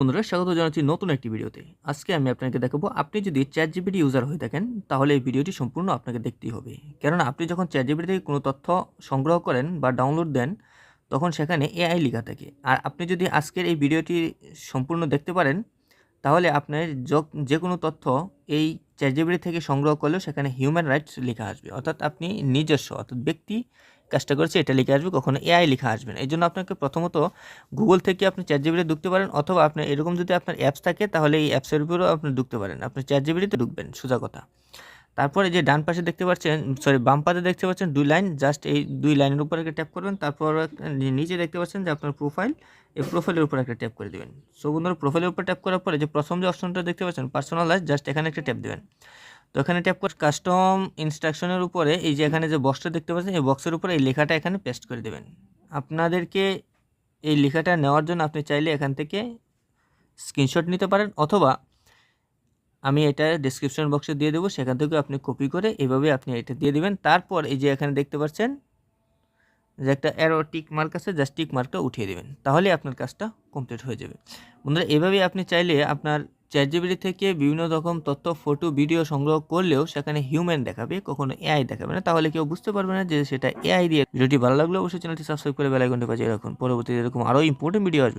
বন্ধুরা স্বাগত জানাচ্ছি নতুন একটি ভিডিওতে। আজকে আমি আপনাকে দেখাবো আপনি যদি ChatGPT ইউজার হয়ে থাকেন তাহলে এই ভিডিওটি সম্পূর্ণ আপনাকে দেখতেই হবে। কেননা আপনি যখন ChatGPT থেকে কোনো তথ্য সংগ্রহ করেন বা ডাউনলোড দেন তখন সেখানে AI লেখা থাকে। আর আপনি যদি আজকের এই ভিডিওটি সম্পূর্ণ দেখতে পারেন তাহলে আপনার যে কোনো তথ্য এই ChatGPT থেকে সংগ্রহ করলেও সেখানে হিউম্যান রাইটস লেখা আসবে। অর্থাৎ আপনি নিজস্ব অর্থাৎ ব্যক্তি কাজটা করেছে এটা লিখে আসবে, কখনো AI লেখা আসবে না। এজন্য আপনাকে প্রথমত গুগল থেকে আপনি ChatGPT ঢুকতে পারেন, অথবা আপনার এরকম যদি আপনার অ্যাপস থাকে তাহলে এই অ্যাপসের উপরেও আপনি ঢুকতে পারেন। আপনি ChatGPT তে ঢুকবেন সোজা কথা। তারপরে যে ডান পাশে দেখতে পাচ্ছেন, বাম পাশে দেখতে পাচ্ছেন 2 লাইন, জাস্ট এই 2 লাইনের উপর একটা ট্যাপ করবেন। তারপর নিচে দেখতে পাচ্ছেন যে আপনার প্রোফাইল, এই প্রোফাইলের উপর একটা ট্যাপ করে দিবেন। সো বন্ধুরা, প্রোফাইলের উপর ট্যাপ করার পরে যে প্রথম যে অপশনটা দেখতে পাচ্ছেন পার্সোনালাইজ, জাস্ট এখানে একটা ট্যাপ দিবেন। তো এখানে ট্যাপ করে কাস্টম ইনস্ট্রাকশনের উপরে এই যে এখানে যে বক্সটা দেখতে পাচ্ছেন এই বক্সের উপরে এই লেখাটা এখানে পেস্ট করে দেবেন। আপনাদেরকে এই লেখাটা নেওয়ার জন্য আপনি চাইলে এখান থেকে স্ক্রিনশট নিতে পারেন, অথবা আমি এটা ডেসক্রিপশন বক্সে দিয়ে দেবো, সেখান থেকে আপনি কপি করে এভাবে আপনি এটা দিয়ে দিবেন। তারপর এই যে এখানে দেখতে পাচ্ছেন যে একটা অ্যারো টিক মার্ক আছে, জাস্ট টিক মার্কটা উঠিয়ে দেবেন, তাহলে আপনার কাজটা কমপ্লিট হয়ে যাবে। বন্ধুরা, এভাবেই আপনি চাইলে আপনার ChatGPT থেকে বিভিন্ন রকম তথ্য, ফটো, ভিডিও সংগ্রহ করলেও সেখানে হিউম্যান দেখাবে, কখনো AI দেখাবে না। তাহলে কেউ বুঝতে পারবে না যে সেটা AI দিয়ে। ভিডিওটি ভালো লাগলে অবশ্যই চ্যানেলটি সাবস্ক্রাইব করে বেল আইকনটি বাজিয়ে রাখুন। পরবর্তীতে এরকম আরও ইম্পর্টেন্ট ভিডিও আসবে।